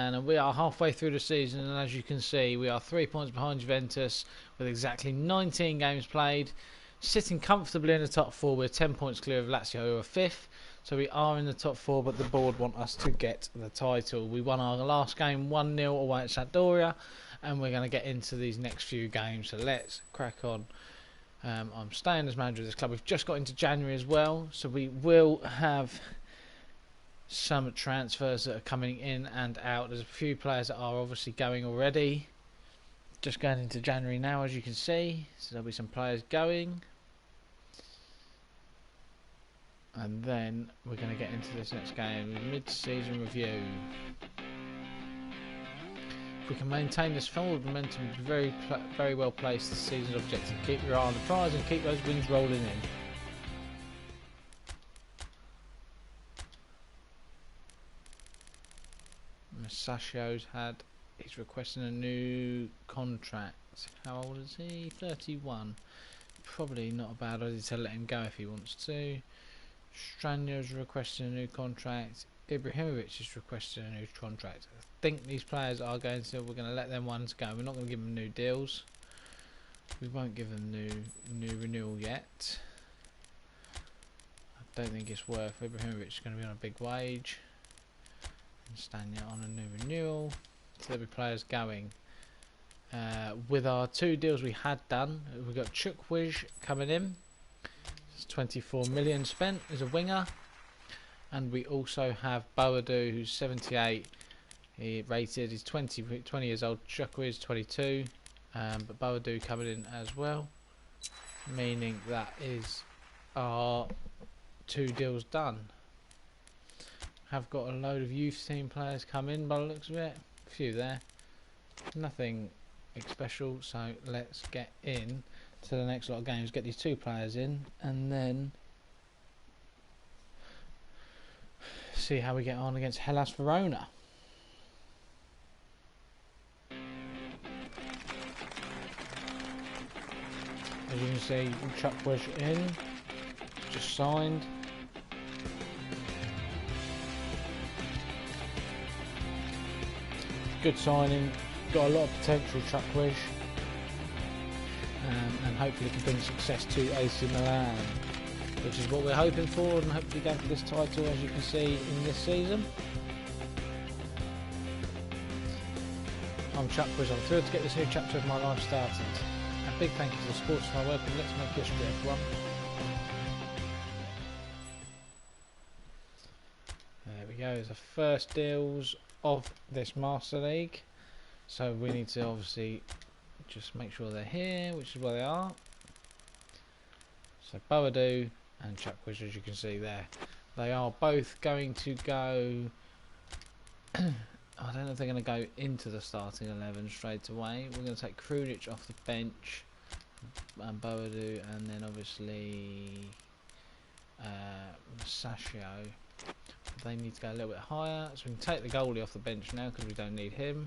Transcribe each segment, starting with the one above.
Milan, and we are halfway through the season, and as you can see, we are 3 points behind Juventus with exactly 19 games played, sitting comfortably in the top 4. We're 10 points clear of Lazio, who are 5th, so we are in the top 4, but the board want us to get the title. We won our last game 1-0 away at Sampdoria, and we're going to get into these next few games, so let's crack on. I'm staying as manager of this club. We've just got into January as well, so we will have some transfers that are coming in and out. There's a few players that are obviously going already. Just going into January now, as you can see. So there'll be some players going. And then we're going to get into this next game, mid-season review. If we can maintain this forward momentum, very well placed this season's objective. Keep your eye on the prize and keep those wins rolling in. Sashio's he's requesting a new contract. How old is he? 31. Probably not a bad idea to let him go if he wants to. Stranjo's requesting a new contract. Ibrahimovic is requesting a new contract. I think these players are we're going to let them ones go. We're not going to give them new deals. We won't give them new renewal yet. I don't think it's worth. Ibrahimovic is going to be on a big wage. And Stanya on a new renewal. So there'll be players going. With our 2 deals we had done, we've got Chukwueze coming in. It's 24 million spent as a winger. And we also have Boadu, who's 78 rated. He's 20 years old. Chukwueze 22. But Boadu coming in as well. Meaning that is our 2 deals done. Have got a load of youth team players come in by the looks of it. A few there. Nothing special, so let's get in to the next lot of games. Get these 2 players in and then see how we get on against Hellas Verona. As you can see, Chukwueze in. Just signed. Good signing, got a lot of potential, Chukwueze, and hopefully can bring success to AC Milan, which is what we're hoping for, and hopefully go for this title, as you can see in this season. I'm Chukwueze. I'm thrilled to get this new chapter of my life started. A big thank you to the sports for my work, and let's make history, everyone. There we go. There's the first deals of this Master League, so we need to obviously just make sure they're here, which is where they are. So Boadu and Chukwueze, as you can see there, they are both going to go I don't know if they're going to go into the starting 11 straight away. We're going to take Krunic off the bench and Boadu, and then obviously Sashio. They need to go a little bit higher, so we can take the goalie off the bench now because we don't need him.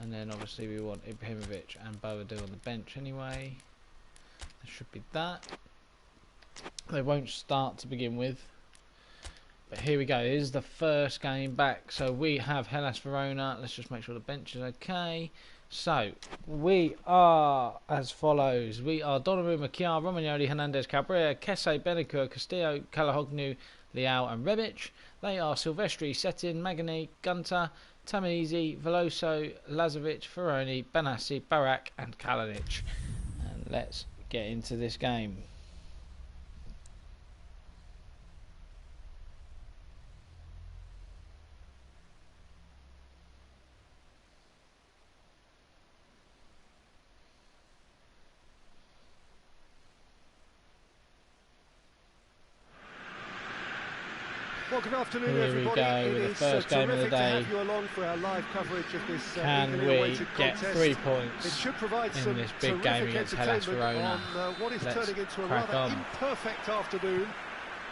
And then obviously we want Ibrahimovic and Boadu on the bench anyway. There should be that. They won't start to begin with. But here we go, here's the first game back. So we have Hellas Verona. Let's just make sure the bench is okay. So we are as follows. We are Donnarumma, Machiar, Romagnoli, Hernandez, Cabrera, Kesse, Benicur, Castillo, Kalahoglu, Leao and Rebic. They are Silvestri, Setin, Magani, Gunter, Tamizi, Veloso, Lazovic, Ferroni, Benassi, Barak and Kalinic. And let's get into this game. Well, good afternoon, Here everybody. we go with the first game of the day. To have you along for our live coverage of this Can we get 3 points it should provide in some this big game against Hellas Verona? On what is Let's turning into a crack rather on. imperfect afternoon.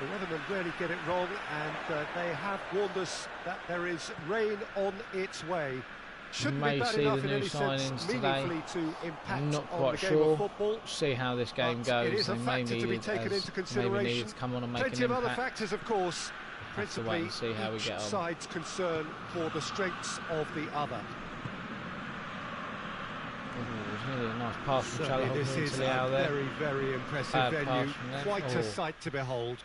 The weathermen rarely get it wrong, and they have warned us that there is rain on its way. Shouldn't May be bad see enough the in new any sense signings today. meaningfully to impact I'm not on quite the game of sure. football. See how this game But goes. it is a They may factor to need be it taken as into maybe consideration. needed to come on and make Plenty an of other impact. factors, of course, have to wait and see how we get on. Each side's concern for the strengths of the other. It was nearly a nice pass from Chalahoglu This into is Leao a there. very, very impressive Bad venue. pass from them. Quite a sight to behold.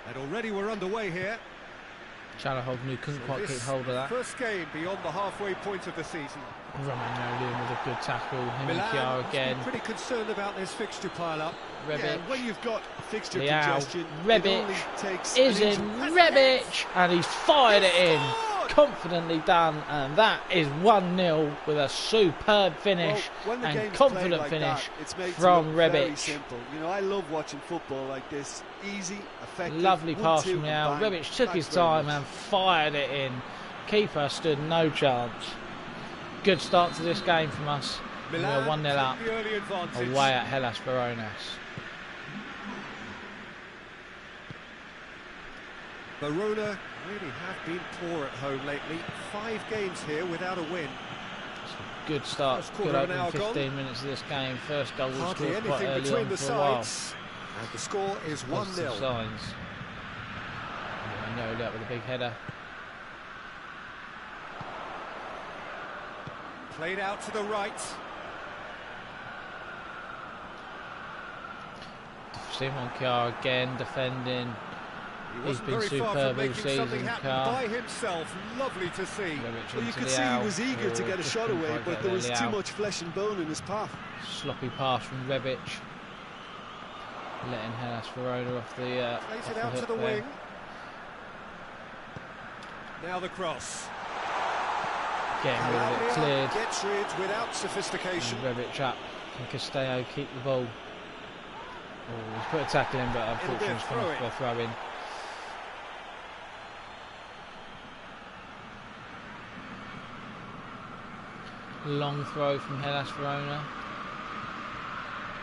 And already we're underway here. Chalahoglu couldn't quite keep hold of that. First game beyond the halfway point of the season. Romagnoli with a good tackle. Him and Milan Chiara again. pretty concerned about this fixture pile-up. Rebic. Yeah, when you've got fixture Leao. congestion, Rebic it only takes is an in. injury. Rebic! And he's fired it in. Confidently done, and that is 1-0 with a superb finish Well, when the and game's confident played like finish that, it's made from to look very Rebic. simple. You know, I love watching football like this. Easy, effective. Lovely pass 1-2 from Leao. and bang. Rebic took his Thanks very time much. and fired it in. Keeper stood no chance. Good start to this game from us. We are Milan 1-0 up take the early advantage. away at Hellas Veronas. Verona really have been poor at home lately. 5 games here without a win. Good start, First good quarter of an opening hour 15 gone. minutes of this game. First goal was Hardly scored quite anything early between on the for a while. sides. And the score is Positive 1-0. signs. Romagnoli up with a big header. Played out to the right. Simon Kjaer again defending. He He's wasn't been very far superb from all making something season, happen Kjaer. by himself. Lovely to see. Rebic Well, you into could see he Leao. was eager to Oh, get a just shot couldn't away, quite but get there was Leao. too much flesh and bone in his path. Sloppy pass from Rebic. Letting Hellas Verona off the Plays off it the out to hook the there. wing. Now the cross. Getting rid of it, cleared. Gets rid without sophistication. And Rebic up. Can Castello keep the ball? Oh, he's put a tackle in, but unfortunately it's come off for a throw in. Long throw from Hellas Verona.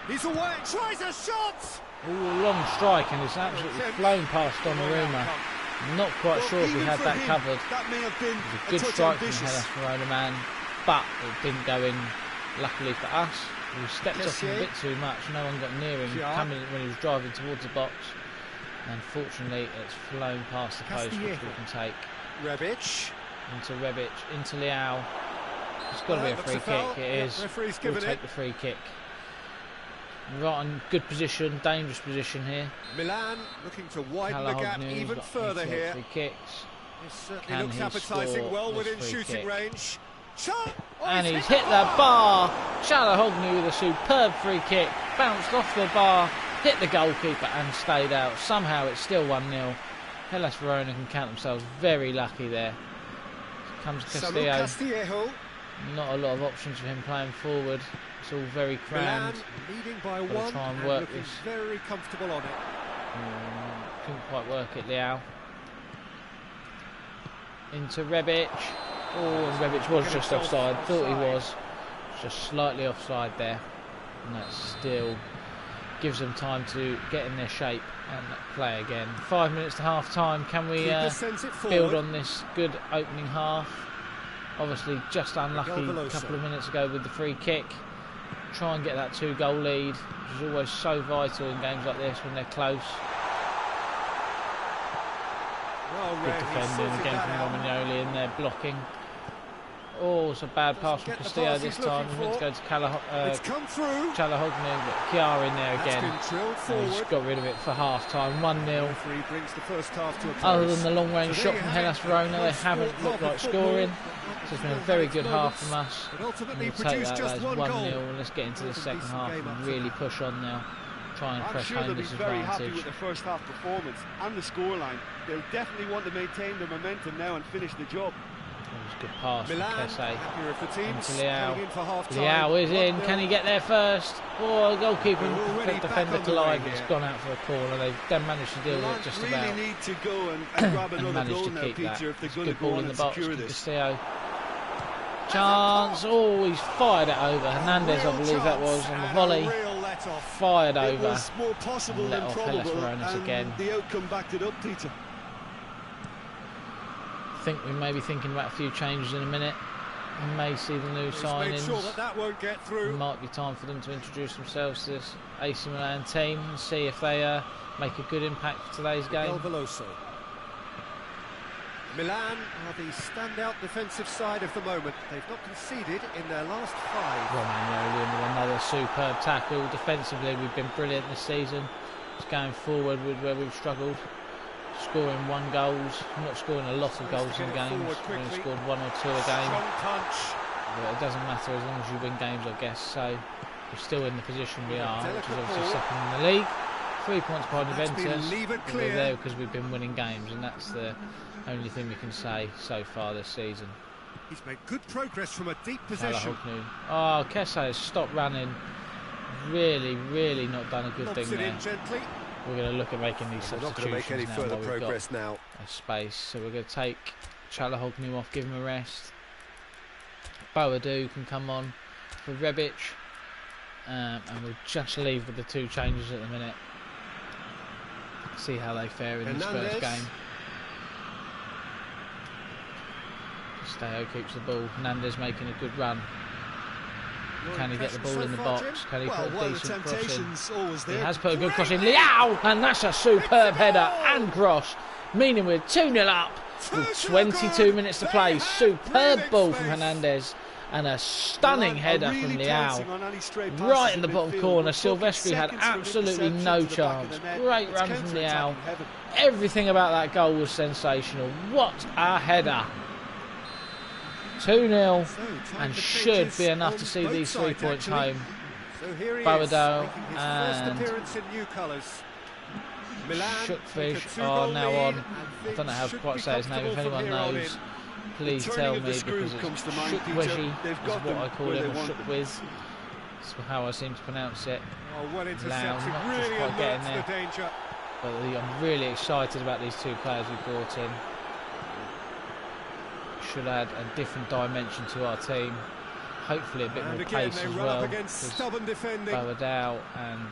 He's away. Tries a shot. Oh, long strike, and it's absolutely flown past Donnarumma. Not quite sure if we even had for that him, covered. That may have been It was a a good touch strike from ambitious. Hellas Verona, man, but it didn't go in. Luckily for us, we stepped off him a bit too much. No one got near him coming when he was driving towards the box. And fortunately, it's flown past the post, which we can take. Rebic. Into Rebic, into Leao. It's got to be a free kick. It is. Referee's We'll given take it. the free kick. Right in good position, dangerous position here. Milan looking to widen the gap Chalahoglu's even got further 88 here. free kicks. This certainly Can looks he appetising, score well this within free shooting kick? range. Shot! Oh, And he's hit the bar. Chalahoglu with a superb free kick. Bounced off the bar, hit the goalkeeper and stayed out. Somehow it's still 1-0. Hellas Verona can count themselves very lucky there. Comes Samu Castillo. Castillejo. Not a lot of options for him playing forward. It's all very Milan crammed. leading by Gotta one try and and work looking this. very comfortable on it. Couldn't quite work it, Leao. Into Rebic. Oh, and Rebic was just offside. Thought he was. Just slightly offside there. And that still gives them time to get in their shape and play again. 5 minutes to half time. Can we Keeper sends it build forward. on this good opening half? Obviously just unlucky a Veloso. couple of minutes ago with the free kick. Try and get that 2-goal lead, which is always so vital in games like this when they're close. Well Good read, he defending sorted again that from out. Romagnoli in there blocking. Oh, it's a bad pass from Doesn't get the Castillo pass this he's time. looking He meant to go to It's come through. Chalahoglu, but Chiara in there That's again. been drilled And he's forward. got rid of it for half time. 1-0. Referee brings the first half to a close. Other than the long range So shot there from you have Hellas it. Verona, they Close haven't fought looked half like of football. scoring. So it's been a very good half from Moments, us. but And ultimately we'll take produced that. just That's one 1-0. goal. Let's get into the That's a second decent half game up and to really that. push on now. Try and I'm press sure home they'll be this very happy advantage. with the first half performance and the scoreline. They'll definitely want to maintain the momentum now and finish the job. That was a good pass from Milan, Kesse. happier of the teams, Into Leao. coming in for half time. Leao is in. 1-0. Can he get there first? Oh, goalkeeper We're already and back defender on the collide. way It's here. gone out for a corner. They've then managed to deal with Milan it just really about. need to go and grab And another managed goal to now, keep Peter, that. if they're It's going to good go ball on in the and box secure from this. Castillo. Chance. Oh, he's fired it over. Hernandez, I believe that was, on the volley. Fired It over. was more possible and let than off Hellas probable, Veronas and again. the outcome backed it up, Peter. I think we may be thinking about a few changes in a minute. We may see the new Made sure signings. that won't get through. Might be time for them to introduce themselves to this AC Milan team and see if they make a good impact for today's game. Veloso. Milan are the standout defensive side of the moment. They've not conceded in their last 5. Romagnoli with another superb tackle. Defensively, we've been brilliant this season. Just going forward with where we've struggled. Scoring 1 goals, not scoring a lot of goals in games. We've only scored 1 or 2 a game. But it doesn't matter as long as you win games, I guess. So we're still in the position we are, which is obviously second in the league. 3 points behind Juventus. We're there because we've been winning games, and that's the only thing we can say so far this season. He's made good progress from a deep position. Oh, Kesse has stopped running. Really not done a good thing there. We're going to look at making these substitutions. Not going to make any further progress now. A space, so we're going to take Çalhanoğlu off, give him a rest. Boadu can come on for Rebic, and we'll just leave with the 2 changes at the minute. See how they fare in this first game. Steo keeps the ball. Hernandez making a good run. Can he get the ball in the box? Can he put a decent cross in? He has put a good cross in. Leao! And that's a superb header and cross. Meaning we're 2-0 up with 22 minutes to play. Superb ball from Hernandez. And a stunning header from Leao. Right in the bottom corner. Silvestri had absolutely no chance. Great run from Leao. Everything about that goal was sensational. What a header. 2-0 and should be enough to see these 3 points home. Boadu and Shukfish are now on. I don't know how to quite say his name. If anyone knows, please tell me, because it's Shukwizi is what I call him, or Shukwiz. That's how I seem to pronounce it. Loud, not just quite getting there. But I'm really excited about these 2 players we brought in. Should add a different dimension to our team. Hopefully a bit more pace as well. Boadu and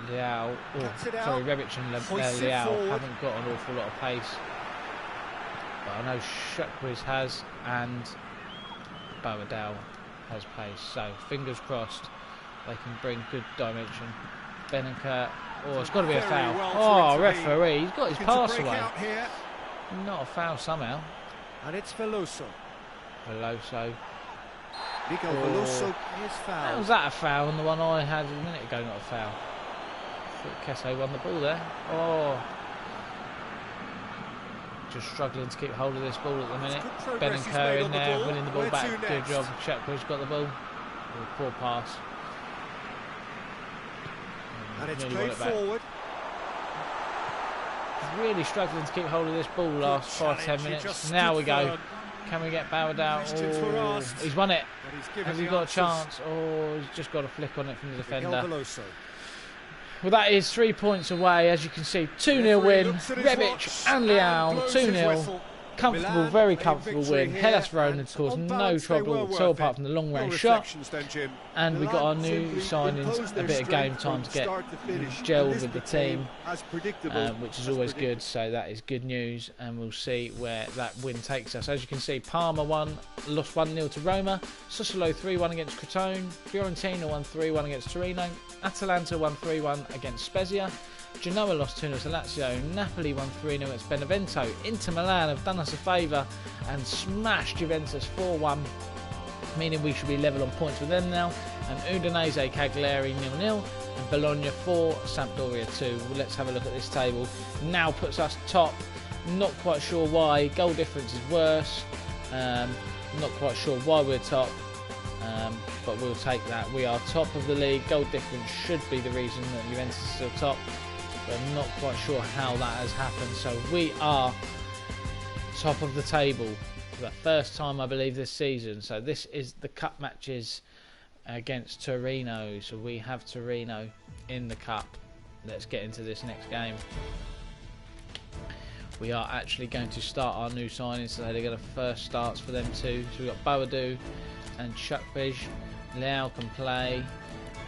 Leao, Rebic and Leao haven't got an awful lot of pace. But I know Shukwiz has, and Boadu has pace. So fingers crossed they can bring good dimension. Beniker, it's got to be a foul. Referee, he's got his pass away. Not a foul somehow. And it's Veloso. Veloso is foul. How was that a foul? And the one I had a minute ago, not a foul. I thought Kesse won the ball there. Just struggling to keep hold of this ball at the minute. Beniker in there, winning the ball back. Good job. Shaqir's got the ball. Poor pass. And it's played forward. Really struggling to keep hold of this ball last 5-10 minutes. Now we go. Can we get Boadu? He's won it. Has he got a chance? He's just got a flick on it from the defender. Well, that is 3 points away, as you can see. 2-0 win. Rebic and Leao, 2-0. Comfortable, very comfortable win. Hellas Verona caused no trouble at all, apart from the long range shot. And we got our new signings a bit of game time to get gelled with the team, which is always good. So that is good news, and we'll see where that win takes us. As you can see, Parma lost 1-0 to Roma. Sassuolo 3-1 against Crotone. Fiorentina won 3-1 against Torino. Atalanta won 3-1 against Spezia. Genoa lost 2-0 to Lazio. Napoli won 3-0 against Benevento. Inter Milan have done us a favour and smashed Juventus 4-1, meaning we should be level on points with them now. And Udinese Cagliari 0-0 and Bologna 4, Sampdoria 2. Well, let's have a look at this table. Now puts us top. Not quite sure why. Goal difference is worse. Not quite sure why we're top. But we'll take that. We are top of the league. Goal difference should be the reason that Juventus is still top. But I'm not quite sure how that has happened. So we are top of the table for the first time, I believe, this season. So this is the cup matches against Torino. So we have Torino in the cup. Let's get into this next game. We are actually going to start our new signings today. They're going to first starts for them too. So we've got Boadu and Shukfish. Leao can play.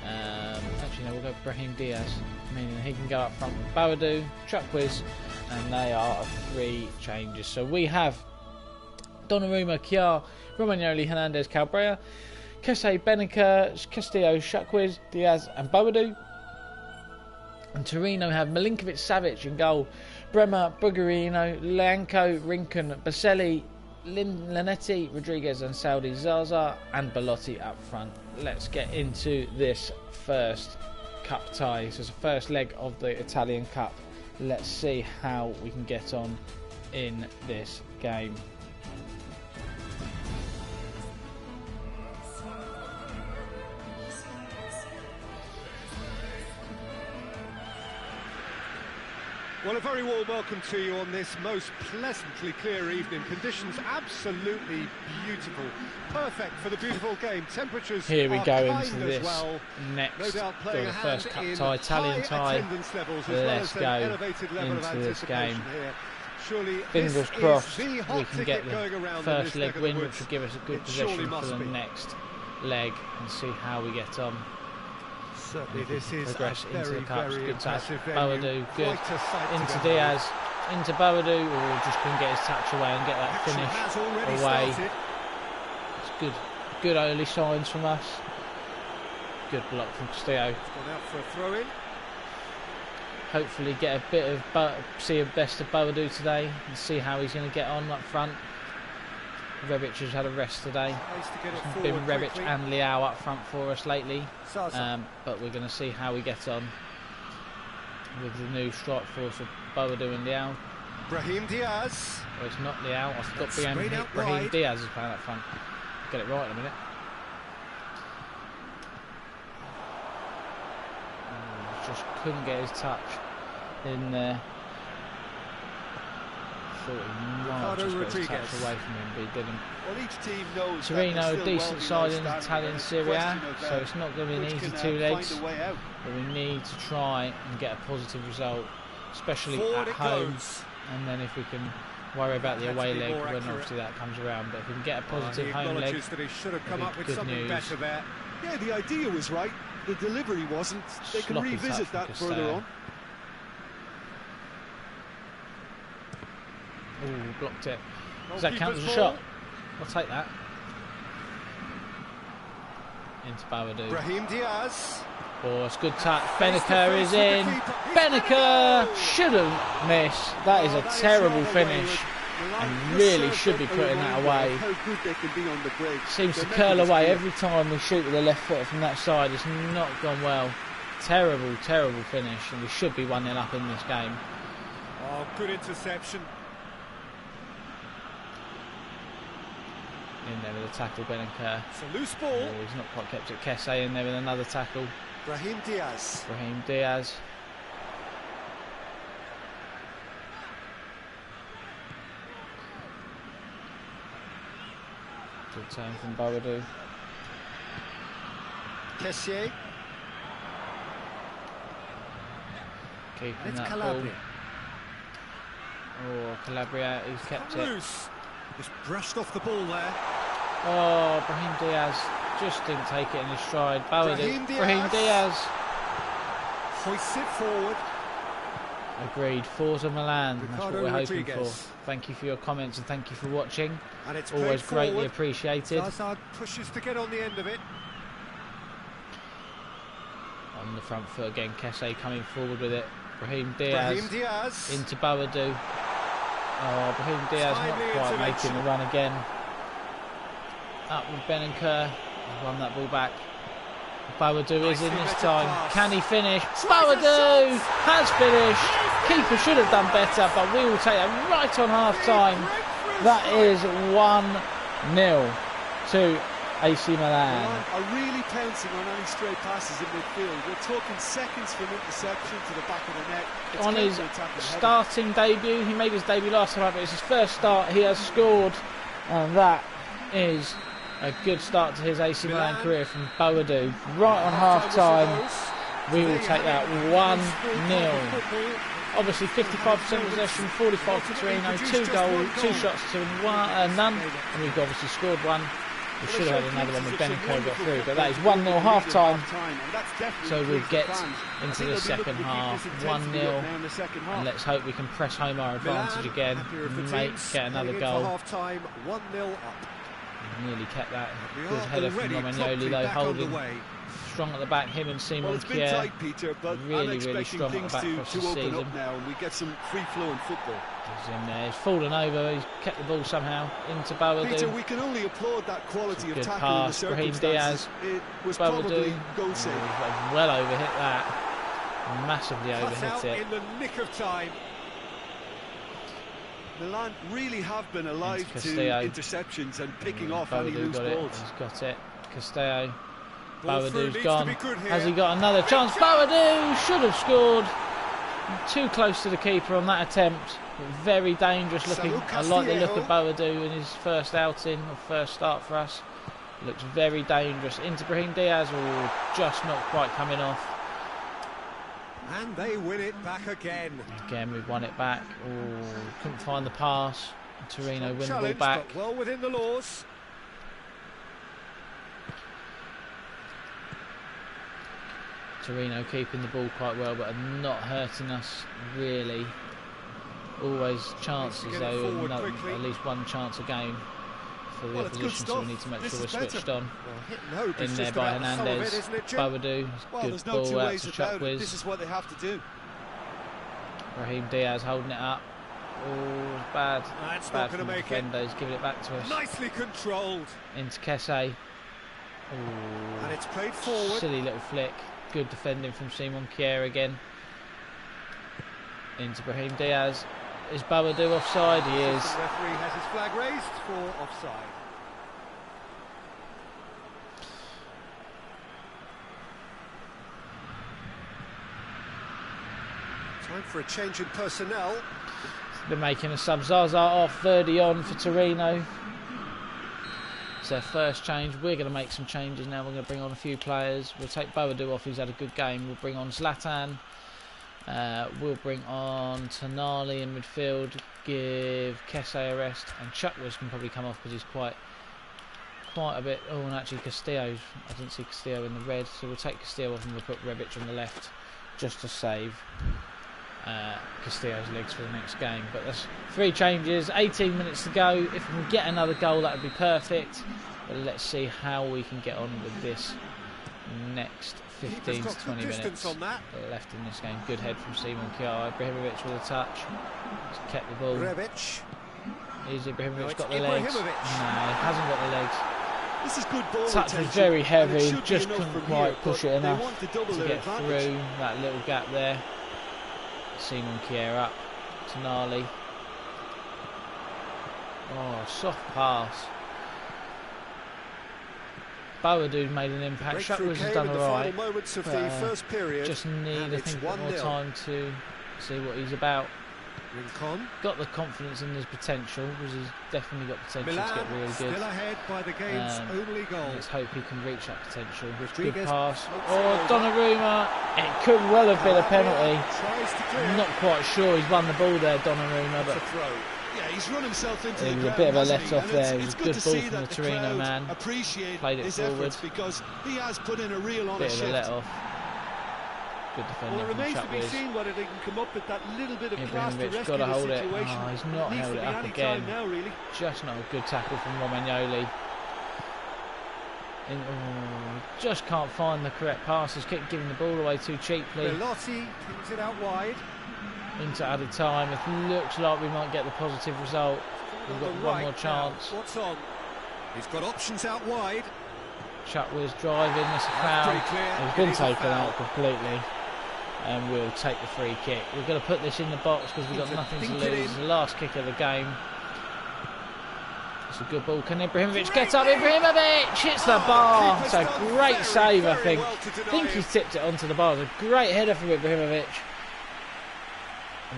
Actually, no, we'll go Brahim Diaz, meaning he can go up front with Boadu, Shukwiz, and they are 3 changes. So we have Donnarumma, Kjaer, Romagnoli, Hernandez, Cabrera, Kesse, Beniker, Castillo, Shukwiz, Diaz, and Boadu. And Torino have Milinkovic-Savic in goal. Bremer, Bugarino, Lanko, Rincon, Baselli, Linetti, Rodriguez and Saudi, Zaza and Belotti up front. Let's get into this first cup tie. So it's the first leg of the Italian Cup. Let's see how we can get on in this game. Well, a very warm welcome to you on this most pleasantly clear evening. Conditions absolutely beautiful. Perfect for the beautiful game. Temperatures Here we are go kind into as this well. next, No doubt playing the a first hand cup tie, Italian tie. levels, Let's as well go as an elevated level into of this game. here. Surely Fingers this crossed is the we hot can get ticket the going around in first this leg neck of win, the which woods. will give us a good It surely position for must the be. next leg and see how we get on. Certainly this is Progress a into very, the cups. very Good touch. impressive venue. Boadu, good. Quite a sight to Into behold. Diaz, into Boadu, just couldn't get his touch away and get that Action finish has already away. started. It's good early signs from us. Good block from Castillo. It's gone out for a throw-in. Hopefully get a bit of see a best of Boadu today and see how he's going to get on up front. Rebic has had a rest today. Nice to get it It's been forward Rebic quickly. and Leao up front for us lately. Zaza. But we're going to see how we get on with the new strike force of Boadu and Leao. Brahim Diaz. Well, it's not Leao. I forgot Straight out Brahim wide. Diaz is playing up front. Get it right in a minute. Just couldn't get his touch in there. Thought he might have just got his touch Rodriguez. away from him, but he didn't. Well, each team knows that Torino, they're still decent well side below in standard, Italian and it's a Serie A, question of, so it's not going to be an which easy can, two legs. find a way out. But we need to try and get a positive result, especially Forward at it home. goes. And then if we can worry about the Had to away be leg more when accurate. obviously that comes around. But if we can get a He positive home leg, acknowledges that he should have come it'll up be with good something news. better there. Yeah, the idea was right. The delivery wasn't. They can Sloppy revisit touch that from further Castillo. on. ooh, blocked it. Does that count as a Goalkeeper's shot? ball. I'll take that. Into Boadu. Brahim Diaz. Oh, it's good touch. Face to Benaker face is with the in. keeper. He's Benaker Benaker! shouldn't miss. That is Oh, a that is terrible rather finish. wayward. And really should be putting that away. How good they can be on the break. Seems to Their curl method is away clear. every time we shoot with the left foot from that side. It's not gone well. Terrible, terrible finish, and we should be 1-0 up in this game. Oh, good interception. In there with a tackle, Benaker. It's a loose Oh, ball. he's not quite kept it. Kesse in there with another tackle. Brahim Diaz. Brahim Diaz. Good turn from Boadu. Kessier. Keeping And it's that ball. Calabria. Oh, Calabria, he's kept it. Loose. Just brushed off the ball there. Oh, Brahim Diaz just didn't take it in his stride. Boadu. Brahim Diaz. Brahim Diaz. Hoists it forward. Agreed. Forza Milan. That's what Ricardo we're hoping Rodriguez. for. Thank you for your comments and thank you for watching. And it's Always played greatly forward. appreciated. Zaza pushes to get on the end of it. On the front foot again, Kesse coming forward with it. Brahim Diaz Brahim Diaz. into Boadu. Oh, Brahim Diaz not Timely quite intervention. making the run again. Up with Benaker. He's won that ball back. Boadu is in this time. Can he finish? Boadu has finished. Keeper should have done better, but we will take that right on half time. That is 1-0 to AC Milan. Milan are really pouncing on any stray passes in midfield. We're talking seconds from interception to the back of the net. It's On his counter-attacking heavy. starting debut, he made his debut last time, but it's his first start. He has scored, and that is a good start to his AC Milan career from Boadu. Right on half time, we will take that 1-0. Obviously 55% possession, 45 for Torino, 2 goals, 2 shots to none, and we've obviously scored one. We should have had another one with Benaker got through, but that is 1-0 half time. So we'll get into the second half, 1-0, and let's hope we can press home our advantage again, get another goal. Half time, 1-0 up. Nearly kept that. We Good are header from already Romagnoli promptly though, back on the holding way. strong at the back. Him and Well, Simon it's been Kjaer. tight, Peter, but I'm Really expecting strong at the things back across to the open season. up now and we get some free-flowing football. He's in there. He's fallen over. He's kept the ball somehow into Peter, Boadu. we can only applaud that quality of Good tackle in the pass. Brahim circumstances. Diaz. It was Boadu. probably goal-saving. Well overhit that. Massively Cut overhit out it. in the nick of time. Milan really have been alive to Castillo. interceptions and picking off any Boadu loose got it. balls. He's got it. Castello. Ball through Bowdou's needs gone. to be good here. Has he got another chance? Bowdou should have scored. Too close to the keeper on that attempt. But very dangerous looking. I like the look of Bowdou in his first outing or first start for us. Looks very dangerous. Into Brahim Diaz. Oh, just not quite coming off. And they win it back again. Again, we've won it back. Oh, couldn't find the pass. Torino win the ball Challenge, back. but well within the laws. Torino keeping the ball quite well, but are not hurting us really. Always chances get it though, forward quickly. at least one chance a game for the Well, it's good opposition, so we stuff. need to make This sure we're is better. switched on. Well, hitting hope is In there just by about the sum of Hernandez. it, isn't it, Jim? Bowdou, Well, good there's no ball two out ways to about it. Chuckwiz. This is what they have to do. Raheem Diaz holding it up. Oh, it's bad. That's Bad not going from to the make it. defender. He's giving it back to us. Nicely controlled. Into Kesse. And Oh, it's played forward. silly little flick. Good defending from Simon Kjaer again. Into Brahim Diaz. Is Bowdou offside? He is. The referee has his flag raised for offside. Time for a change in personnel. They're making a sub. Zaza off, Verdi on for Torino. It's their first change. We're going to make some changes now. We're going to bring on a few players. We'll take Bowdou off, who's had a good game. We'll bring on Zlatan. We'll bring on Tonali in midfield. Give Kesse a rest. And Chuckwiz can probably come off because he's quite a bit. Oh, and actually Castillo. I didn't see Castillo in the red. So we'll take Castillo off and we'll put Rebic on the left just to save Castillo's legs for the next game. But that's 3 changes, 18 minutes to go. If we can get another goal, that would be perfect. But let's see how we can get on with this next 15 to 20 minutes on that. left in this game. Good head from Simon Kjaer. Ibrahimovic with a touch. He's kept the ball. Rebic. Is Ibrahimovic No, got it's the legs? Ibrahimovic. No, he hasn't got the legs. This is good ball Touch was retention, very and it heavy, should be just enough couldn't from quite here, push but it enough they want to double to their get advantage. through that little gap there. Simon Kjaer up. Tonali. Oh, soft pass. Bowdou made an impact. Breakthrough Chuckwiz has came done in the alright. final moments of the first period. Just need, and I it's think, a bit more 1-0. time to see what he's about. Rincon. Got the confidence in his potential, because he's definitely got potential Milan to get really still good. ahead by the game's only goal. Let's hope he can reach that potential. Good Rodriguez pass. floats Oh, it over. Donnarumma. It could well have been a penalty. Tries to clear. Not quite sure. He's won the ball there, Donnarumma, It's a but throw. Yeah, he's run himself into It the was a ground, bit of a hasn't let he? off And there. It it's was good good to ball see from that the the Torino crowd man. appreciate Played it his forward. efforts because he has put in a real honest bit of a shift. let off. Good Well, defending it from remains to be Chuckwiz. seen whether they can come up with that little bit of class to Ibrahimovic rescue got to the hold it. situation. Oh, he's not Needs held to it be up any again. time now, really. Just not a good tackle from Romagnoli. Just can't find the correct passes. Keep giving the ball away too cheaply. Belotti pings it out wide. Into added time. It looks like we might get the positive result. We've got On the one right more now. chance. What's on? He's got options out wide. Chuckwiz driving. That's a foul. pretty clear. He's It been is a taken foul. out completely. And we'll take the free kick. We're going to put this in the box because we've got Seems to nothing to dink it lose. in. It's the last kick of the game. It's a good ball. Can Ibrahimovic get up? Ibrahimovic hits the bar. It's a great save, I think. I think he's tipped it onto the bar. It's a great header from Ibrahimovic.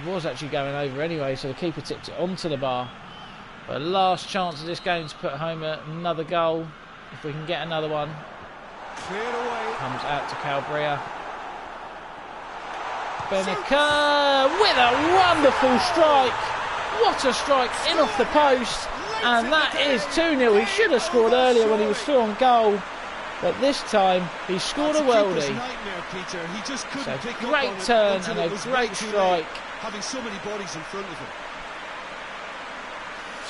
It was actually going over anyway, so the keeper tipped it onto the bar. But last chance of this game to put home another goal. If we can get another one. Cleared away. Comes out to Calabria. Benica with a wonderful strike. What a strike in off the post. And that is 2-0. He should have scored earlier when he was still on goal. But this time he scored a worldie. Peter. He just couldn't It's a pick up great on it turn until and it a was great way too strike. late, having so many bodies in front of him.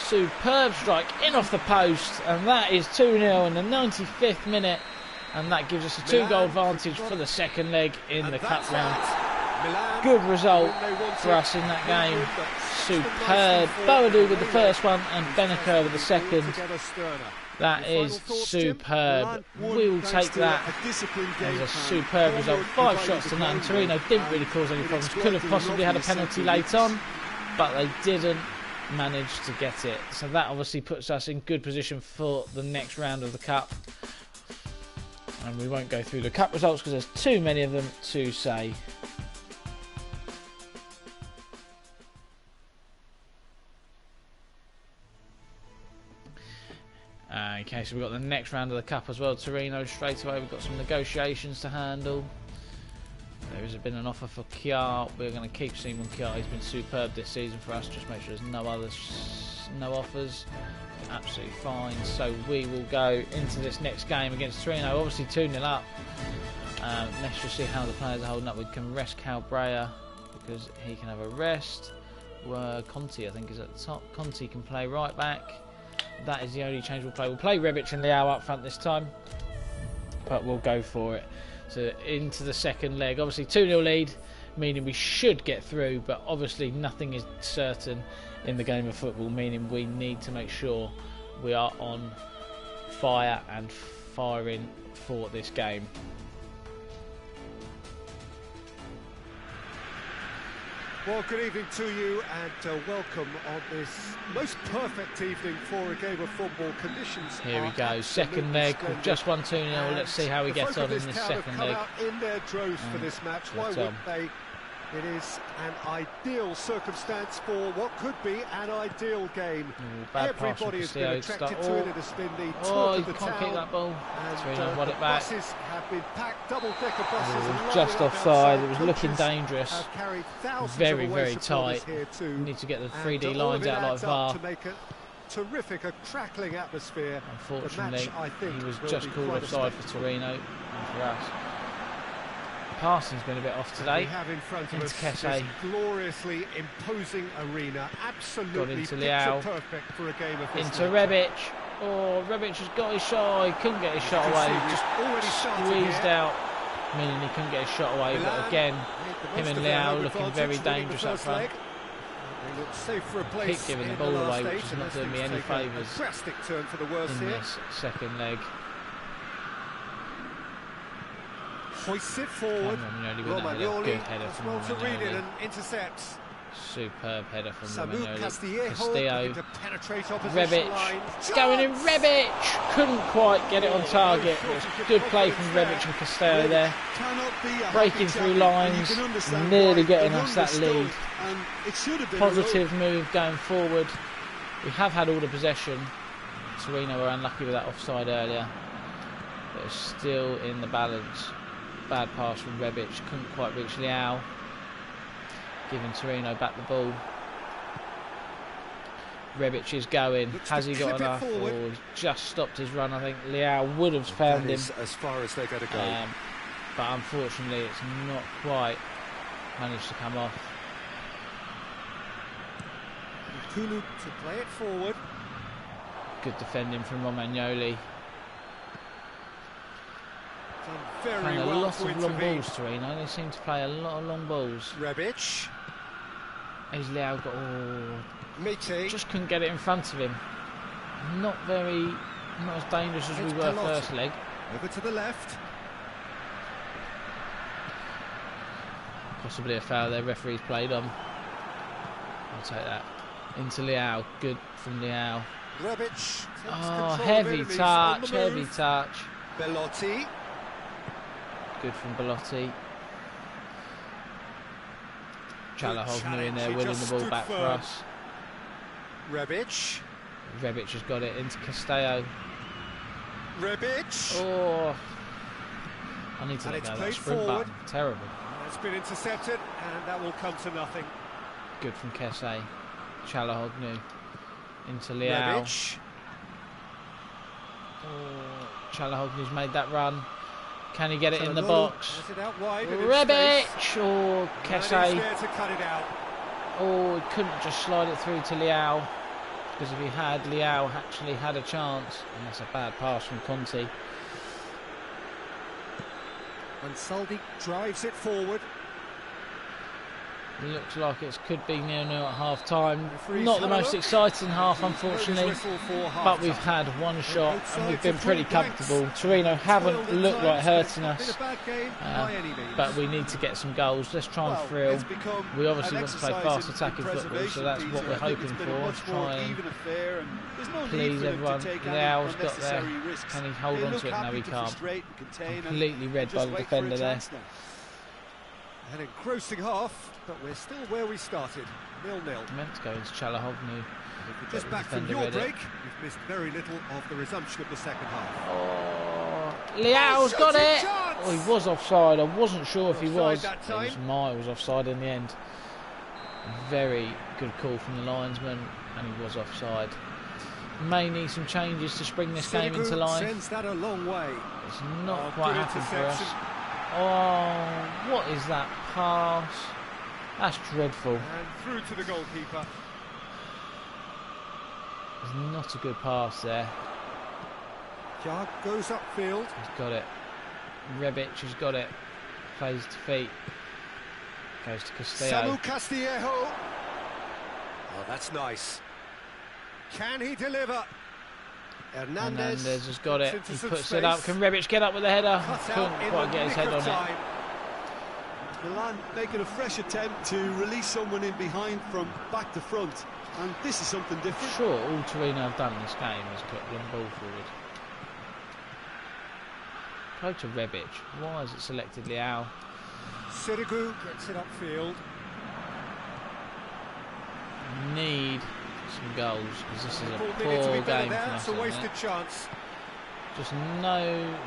superb strike in off the post, and that is 2-0 in the 95th minute, and that gives us a 2-goal advantage for the second leg in the cup round. Good result for us in that game. Superb. Boadu with the first one and Benaker with the second. That is superb. We will take that as a superb result. 5 shots to none. Torino didn't really cause any problems. Could have possibly had a penalty late on, but they didn't manage to get it. So that obviously puts us in good position for the next round of the cup. And we won't go through the cup results because there's too many of them to say. Okay, so we've got the next round of the cup as well. Torino straight away. We've got some negotiations to handle. There has been an offer for Kjaer. We're going to keep Simon Kjaer. He's been superb this season for us. Just make sure there's no offers. Absolutely fine. So we will go into this next game against Torino. Obviously 2-0 up. Let's just see how the players are holding up. We can rest Calbrea because he can have a rest. Conti, I think, is at the top. Conti can play right back. That is the only change we'll play. We'll play Rebic and Leao up front this time, but we'll go for it. So into the second leg. Obviously 2-0 lead, meaning we should get through, but obviously nothing is certain in the game of football, meaning we need to make sure we are on fire and firing for this game. Well, good evening to you and welcome on this most perfect evening for a game of football. Conditions. Here we go, second leg. We've just won 2-0. Let's see how we get on in this second leg. In their droves for this match. Why wouldn't they? It is an ideal circumstance for what could be an ideal game. Everybody has been attracted to it. It has been the talk of the town. Can't keep that ball. And won it back. Buses have been packed, double-decker buses. Just offside. It was looking dangerous. Very, very tight. We need to get the 3D lines out like VAR. Terrific, a crackling atmosphere. Unfortunately, he was just called offside for Torino and for us. Passing's been a bit off today. We have in front of us Kesse. this gloriously imposing arena, absolutely into Leao. perfect for a game of this Into nature. Rebic. Oh, Rebic has got his shot. He couldn't get his shot away. He just squeezed out, meaning he couldn't get his shot away. Milan, but again, him and Leao looking very dangerous up front. They look safe for a place. Keep giving the ball away, which is not doing me any favours drastic turn for the worse in here. this second leg. Hoists it forward. Good header from Romagnoli. And intercepts. Superb header from Samu Romagnoli. Castillo Castillo. Penetrate opposition Rebic. line. It's going in Rebic. Couldn't quite get it on target. It was good play from Rebic and Castillo there. Breaking through lines. Nearly getting us that lead. Positive move going forward. We have had all the possession. Torino were unlucky with that offside earlier. But it's still in the balance. Bad pass from Rebic, couldn't quite reach Leao. Giving Torino back the ball. Rebic is going. Has he got enough? Or he's just stopped his run. I think Leao would have found him. As far as they're going to go. But unfortunately, it's not quite managed to come off. Kulu to play it forward. Good defending from Romagnoli. Very a well lot of long balls, Torino. They seem to play a lot of long balls. Rebic. He's Leao got. Mete. Just couldn't get it in front of him. Not as dangerous as we were first leg. Over to the left. Possibly a foul there. Referee's played on. I'll take that. Into Leao. Good from Leao. Rebic. Oh, heavy touch. Heavy touch. Belotti. Good from Belotti. Çalhanoğlu in there winning the ball back for us. Rebic. Rebic has got it into Castillo. Rebic. Oh, I need to let go of that sprint button. Terrible. It's been intercepted and that will come to nothing. Good from Kesse. Çalhanoğlu into Leao. Rebic. Oh, Çalhanoğlu's made that run. Can he get it in the box? Rebic! Oh, Kesse. To cut it out. Oh, he couldn't just slide it through to Leao. Because if he had, Leao actually had a chance. And that's a bad pass from Conti. And Saldi drives it forward. Looks like it could be 0-0 at half time. Not the most exciting half, unfortunately, but we've had one shot and we've been pretty comfortable. Torino haven't looked like hurting us, but we need to get some goals. Let's try and thrill. We obviously want to play fast attacking football, so that's what we're hoping for. Try and please everyone. Leao's got there. Can he hold on to it? No, he can't. Completely read by the defender there. An engrossing half, but we're still where we started, 0-0. Meant to go into Chalahovnu. Just back from your break, you've missed very little of the resumption of the second half. Oh, Leao's got it! Oh, he was offside. I wasn't sure if he was. He was miles offside in the end. Very good call from the linesman, and he was offside. May need some changes to spring this game into life. Sends that a long way. It's not quite happened for us. Oh, what is that pass? That's dreadful. And through to the goalkeeper. It's not a good pass there. Jard goes upfield. He's got it. Rebic has got it. Plays to feet. Goes to Castillo. Samu Castillejo. Oh, that's nice. Can he deliver? Hernandez has got it. He puts it up. Can Rebic get up with the header? Couldn't quite get his head on it. Milan making a fresh attempt to release someone in behind from back to front, and this is something different. Sure, all Torino have done in this game is put one ball forward. Go to Rebic. Why has it selected Leao? Sirigu gets it upfield. Need some goals because this is a poor game from us. It's a wasted chance. Just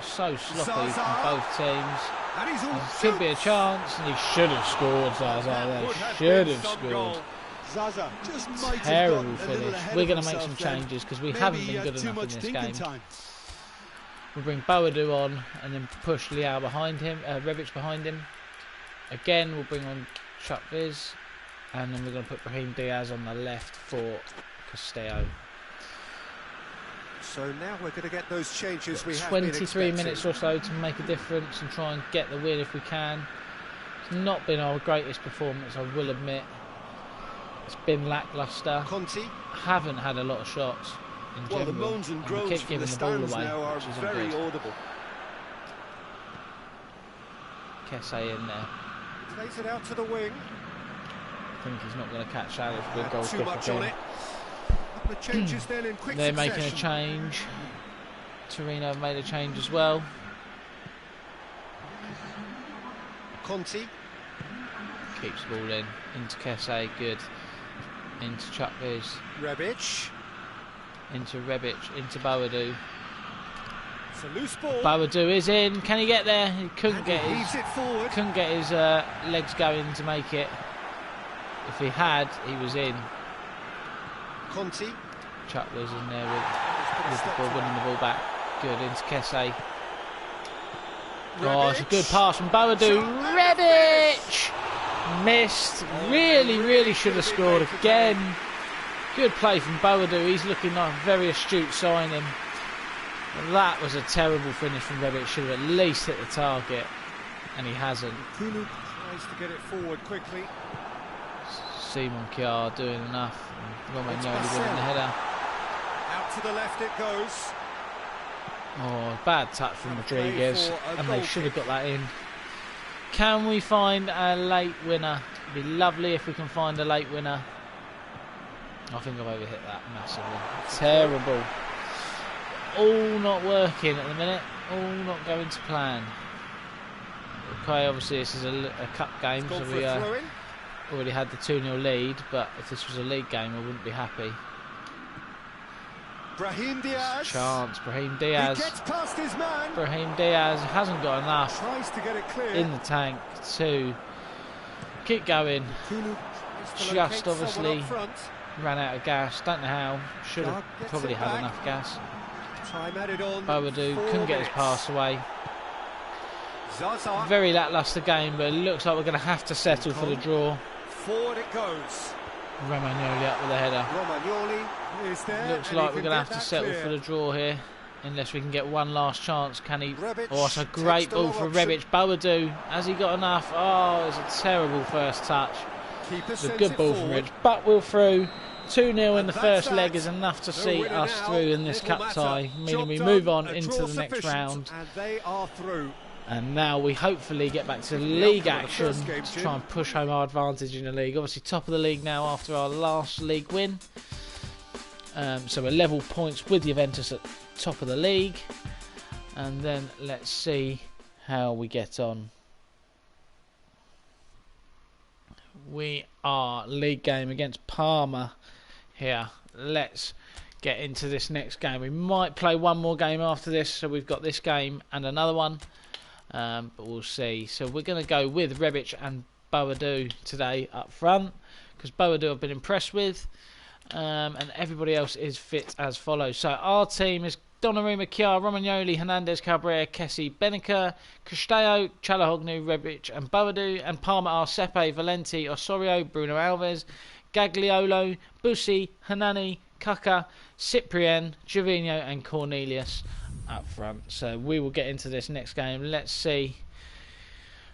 so sloppy from both teams. And he's all should be a chance, and he should have scored. Zaza there should have scored. Zaza just might terrible finish. We're going to make some changes because we haven't been good enough in this game. We'll bring Boadu on and then push Leao behind him, Rebic behind him. Again, we'll bring on Chuck Viz, and then we're going to put Brahim Diaz on the left for Castillo. So now we're going to get those changes we have 23 minutes or so to make a difference and try and get the win if we can. It's not been our greatest performance, I will admit. It's been lacklustre. Conti haven't had a lot of shots in general. The moans and groans keep giving the ball away, now are very audible. Kesse in there. Plays it out to the wing. I think he's not going to catch that. It's good goal too much on it. The changes then in quick They're succession. making a change. Torino have made a change as well. Conti keeps the ball in. Into Kesse, good. Into Chukviz. Rebic. Into Rebic. Into Boadu. It's a loose ball. Boadu is in. Can he get there? He couldn't get his legs going to make it. If he had, he was in. Conti. Chuck was in there with the ball, winning the ball back. Good into Kesse. Oh, it's a good pass from Boadu. Rebic! Missed. Really should have scored again. Good play from Boadu. He's looking like a very astute signing. But that was a terrible finish from Rebic. Should have at least hit the target, and he hasn't. Kulu tries to get it forward quickly. Simon Kjaer doing enough. Romagnoli winning the header. Out to the left it goes. Oh, bad touch from Rodriguez, and they should have got that in. Can we find a late winner? It'd be lovely if we can find a late winner. I think I've overhit that massively. Terrible. All not working at the minute. All not going to plan. Okay, obviously this is a cup game, so we already had the 2-0 lead, but if this was a league game I wouldn't be happy. Brahim Diaz. Chance, Brahim Diaz. He gets past his man. Brahim Diaz hasn't got enough. Tries to get it clear. In the tank to keep going. Just obviously ran out of gas. Don't know how. Should have probably had enough gas. Time added on. Boadu couldn't get his pass away. Zaza. Very lacklustre game, but it looks like we're going to have to settle for the draw. Forward it goes. Romagnoli up with a header. Romagnoli is there. Looks like we're going to have to settle for the draw here, unless we can get one last chance. Can he? Oh, it's a great ball for Rebic. Boadu, has he got enough? Oh, it's a terrible first touch. It's a good ball from Rebic, but we're through. 2-0 in the first leg is enough to see us through in this cup tie, meaning we move on into the next round. And they are through. And now we hopefully get back to league action to try and push home our advantage in the league. Obviously top of the league now after our last league win. So we're level points with Juventus at top of the league. And then let's see how we get on. We are league game against Parma here. Let's get into this next game. We might play one more game after this. So we've got this game and another one. But we'll see. So we're going to go with Rebic and Boadu today up front, because Boadu I've been impressed with, and everybody else is fit as follows. So our team is Donnarumma, Chiar, Romagnoli, Hernandez, Cabrera, Kessie, Benica, Castello, Çalhanoğlu, Rebic and Boadu, and Parma are Sepe, Valenti, Osorio, Bruno Alves, Gagliolo, Bussi, Hernani, Kaka, Cyprien, Gervinho and Cornelius up front. So we will get into this next game. Let's see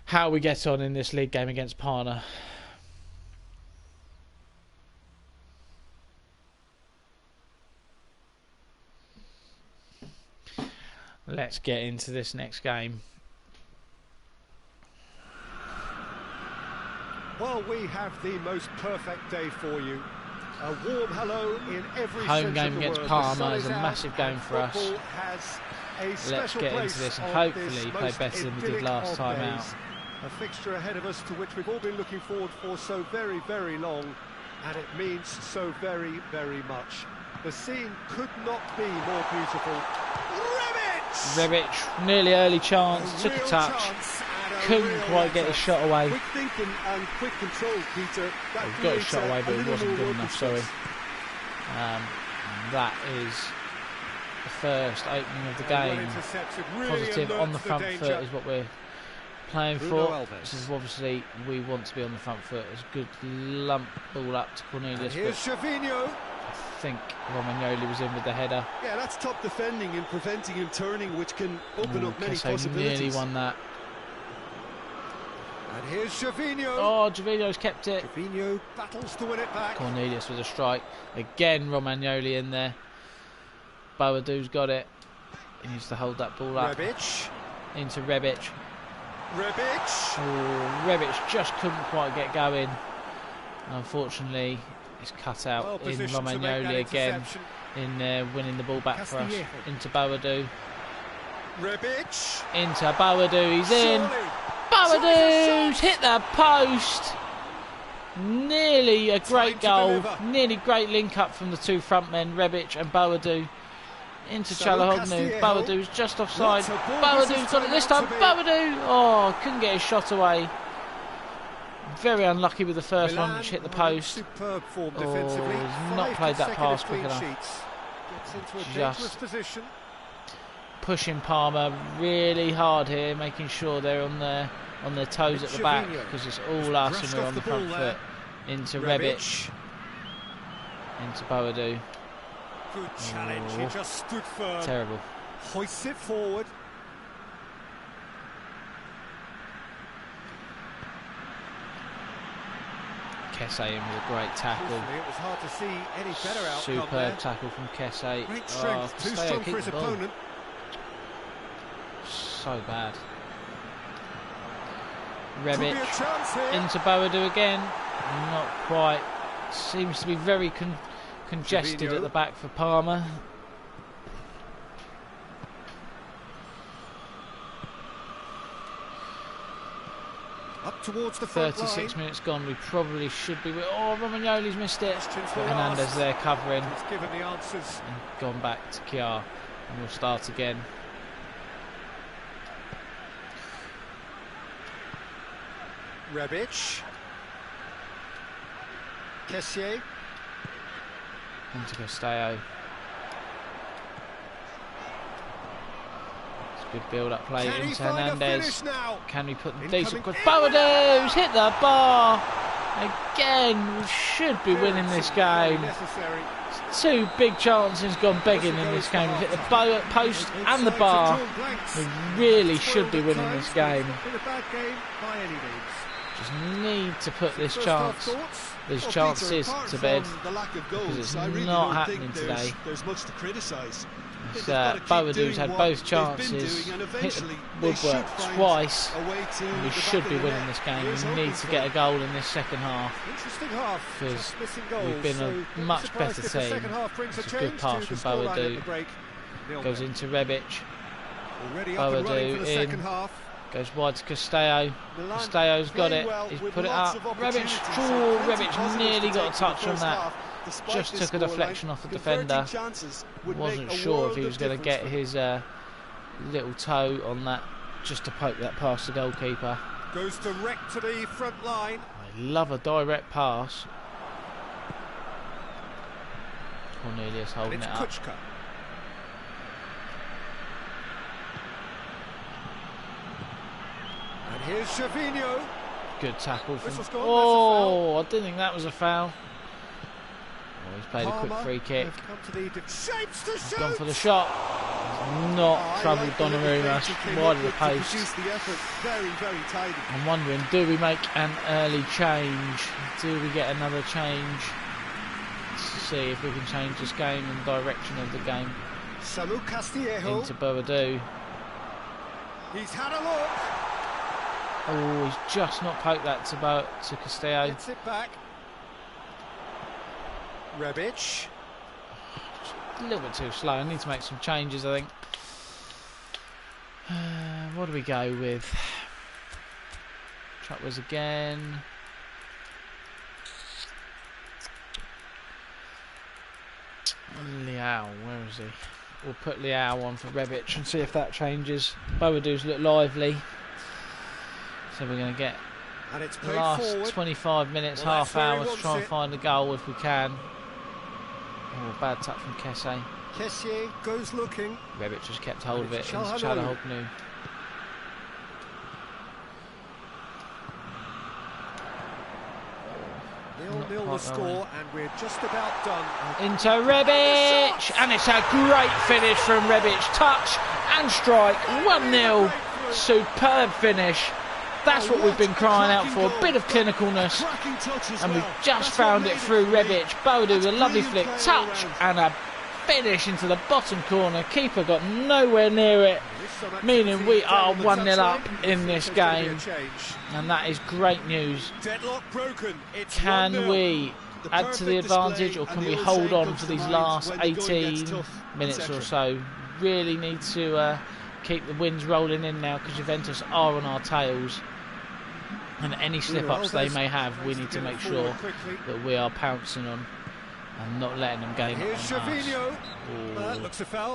how we get on in this league game against Parma. Let's get into this next game. Well, we have the most perfect day for you. A warm hello in every home sense game of the against word. Parma is a massive game for us. Let's get into this and hopefully play better than we did last time out. A fixture ahead of us to which we've all been looking forward for so very, very long, and it means so very, very much. The scene could not be more beautiful. Rebic, nearly early chance, took a touch, couldn't quite get his shot away. Quick thinking and quick control, Peter. He got his shot away, but it wasn't good enough, sorry. That is the first opening of the game. Positive on the front foot is what we're playing for. This is obviously, we want to be on the front foot. It's a good lump ball up to Cornelius. Here's Gervinho. I think Romagnoli was in with the header. Yeah, that's top defending and preventing him turning, which can open up many possibilities. Nearly won that. And here's Gervinho. Oh, Gervinho's kept it. Gervinho battles to win it back. Cornelius with a strike. Again, Romagnoli in there. Boadu's got it. He needs to hold that ball up. Rebic. Into Rebic. Rebic. Oh, Rebic just couldn't quite get going. Unfortunately, it's cut out in Romagnoli again. In there, winning the ball back for us. Into Boadu. Rebic. Into Boadu. He's in. Boadu's hit the post. Nearly a great goal. Nearly great link up from the two front men, Rebic and Boadu. Into Çalhanoğlu. Boadu's just offside. Boadu's got it this time. Boadu! Oh, couldn't get his shot away. Very unlucky with the first one, which hit the post. Superb form Oh, defensively. he's not played that pass quick enough. Just pushing Parma really hard here, making sure they're on their toes at the back, because it's all us and we're on the front foot. Into Rebic. Into Boadu. Good challenge, he just stood firm. Terrible. Hoists it forward. Kessie in with a great tackle. It was hard to see any better outcome. Superb tackle from Kessie. Great strength, too strong for his opponent. So bad. Rebic into Boadu again. Not quite. Seems to be very congested at the back for Parma. Up towards the front 36 line. minutes gone. We probably should be. Oh, Romagnoli's missed it. Hernandez there covering. He's given the answers. And gone back to Chiar. And we'll start again. Rebic. Kessie. Into Castello. It's a good build-up play into Hernandez. Can we put the decent cross? Boadu's hit the bar. Again, we should be winning this game. 2 big chances gone begging in this game. We've hit the post and the bar. We really should be winning this game. Just need to put these chances to bed, because it's not happening today. Boadou's had both chances, hit the woodwork twice, and we should be winning this game. We need to get a goal in this second half, because we've been a much better team. It's a good pass from Boadou, goes into Rebic, Boadou in, goes wide to Castello. Castello's got it, he's put it up. Rebic nearly got a touch on that. Just took a deflection off the defender. Wasn't sure if he was going to get his little toe on that, just to poke that past the goalkeeper. Goes direct to the front line. I love a direct pass. Cornelius holding it up. Kuchka. And here's Gervinho. Good tackle from... Oh, I didn't think that was a foul. Oh, he's played a quick free kick. He's gone for the shot. He's not troubled Donnarumma. Wide of the post. I'm wondering, do we make an early change? Do we get another change? Let's see if we can change this game and the direction of the game. Into Boadou. He's had a look. Oh, he's just not poked that to Castello. Gets it back. Rebic. A little bit too slow. I need to make some changes, I think. What do we go with? Truckers again. Liao, where is he? We'll put Liao on for Rebic and see if that changes. Boadou's look lively. So we're going to get the last 25 minutes, half hour to try and find a goal if we can. Oh, bad touch from Kessié. Kessié goes looking. Rebic just kept hold of it. Into Çalhanoğlu. 0-0 the score, and we're just about done. Into Rebic, and it's a great finish from Rebic. Touch and strike. 1-0. Superb finish. That's what we've been crying out for, a bit of clinicalness, and we've just found it through Rebic. Boadou, a lovely flick, touch, and a finish into the bottom corner. Keeper got nowhere near it, meaning we are 1-0 up in this game, and that is great news. Can we add to the advantage, or can we hold on for these last 18 minutes or so? Really need to keep the wins rolling in now, because Juventus are on our tails. And any slip-ups they may have, we need to make sure that we are pouncing on and not letting them gain on us.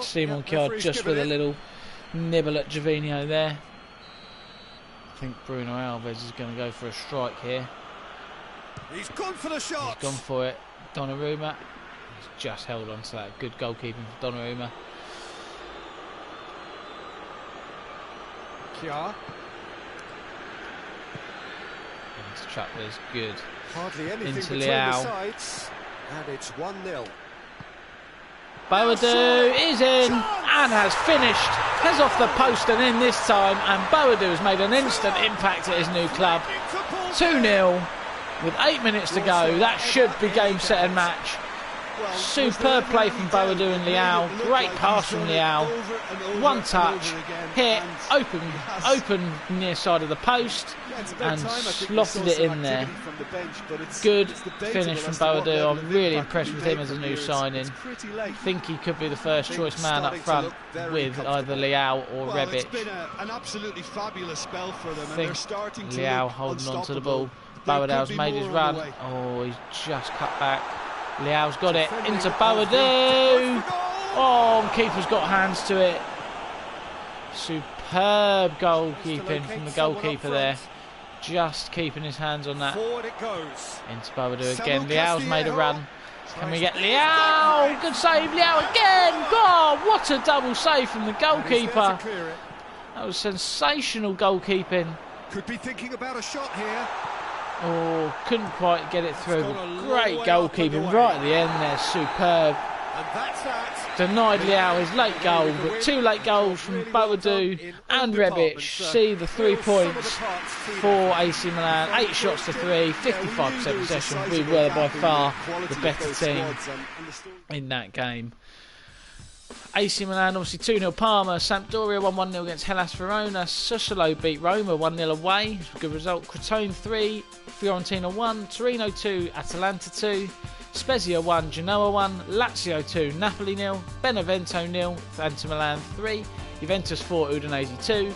Simon Kjær just with a little nibble at Gervinho there. I think Bruno Alves is going to go for a strike here. He's gone for the shot. He's gone for it. Donnarumma. He's just held on to that. Good goalkeeping for Donnarumma. Kjær. Chapler's good. Hardly anything into between Liao. the sides, and it's 1-0. Boadou is in and has finished. Has off the post and in this time, and Boadou has made an instant impact at his new club. 2-0 with 8 minutes to go. That should be game, set and match. Superb play from Boadou and Liao. Great pass from Liao. One touch, hit, open near side of the post, and slotted it in there. Good finish from Boadou. I'm really impressed with him as a new signing. I think he could be the first choice man up front with either Liao or Rebic. It's been an absolutely fabulous spell for them, I think Liao holding on to the ball. Boadou's made his run. Oh, he's just cut back. Liao's got it into Boadou. Oh, keeper's got hands to it. Superb goalkeeping from the goalkeeper there. Just keeping his hands on that. Into Boadou again. Liao's made a run. Can we get Liao? Good save, Liao again. God, what a double save from the goalkeeper. That was sensational goalkeeping. Could be thinking about a shot here. Oh, couldn't quite get it through. Great goalkeeping right at the end there, superb. And that's that. Denied Leao his late goal, but 2 late goals from Boadu and Rebic see the 3 points for AC Milan. 8 shots to 3, 55% possession. We were by far the better team in that game. AC Milan obviously 2-0 Parma, Sampdoria won 1-0 against Hellas Verona, Sassuolo beat Roma 1-0 away, good result. Crotone 3, Fiorentina 1, Torino 2, Atalanta 2, Spezia 1, Genoa 1, Lazio 2, Napoli 0, Benevento 0, Inter Milan 3, Juventus 4, Udinese 2,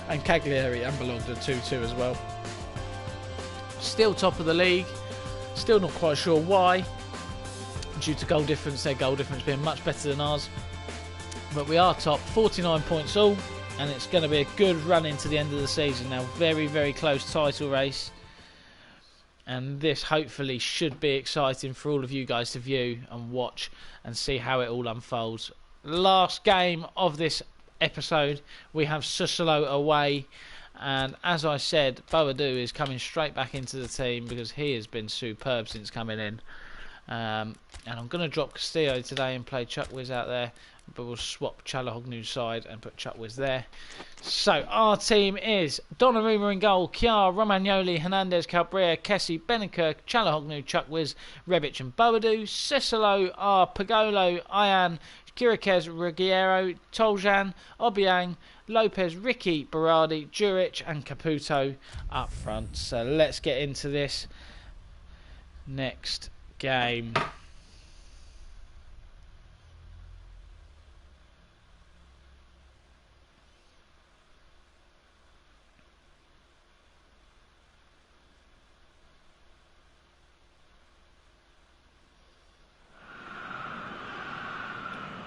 and Cagliari and Bologna 2-2 as well. Still top of the league, still not quite sure why, due to goal difference, their goal difference being much better than ours. But we are top, 49 points all, and it's going to be a good run into the end of the season now. Very, very close title race. And this hopefully should be exciting for all of you guys to view and watch and see how it all unfolds. Last game of this episode, we have Sassuolo away. And as I said, Boadu is coming straight back into the team because he has been superb since coming in. And I'm going to drop Castillo today and play Chuck Wiz out there. But we'll swap Çalhanoğlu's side and put Chuck Wiz there. So our team is Donnarumma in goal, Kjaer, Romagnoli, Hernandez, Calabria, Kessie, Benaker, Çalhanoğlu, Chuck Wiz, Rebic and Boadu. Sassuolo are Pagolo, Ayan, Kirikez, Ruggiero, Toljan, Obiang, Lopez, Ricky, Berardi, Juric and Caputo up front. So let's get into this next game.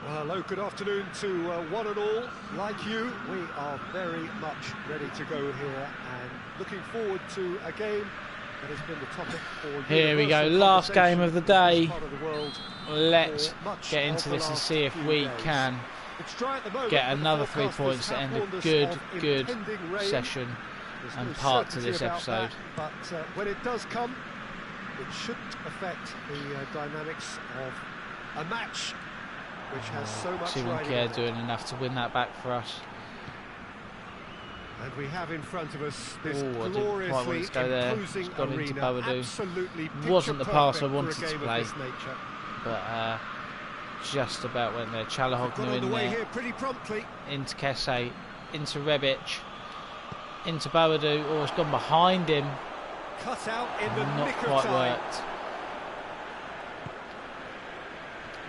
Hello, good afternoon to one and all. Like you, we are very much ready to go here and looking forward to a game that has been the topic for here we go, last game of the day. Let's get into this and see if we can get another 3 points to end a good session and part to this episode. But when it does come, it shouldn't affect the dynamics of a match which has so much Simon doing enough to win that back for us. And we have in front of us this I didn't quite want gloriously to go there. imposing It's gone into arena. Boadu. Absolutely Wasn't the pass I picture-perfect wanted for a to game play, of this nature. but just about went there. Çalhanoğlu Got on in the way there, here pretty promptly. into Kessie, into Rebic, into Boadu. Oh, it's gone behind him. Cut out in the Not nick of quite time. worked.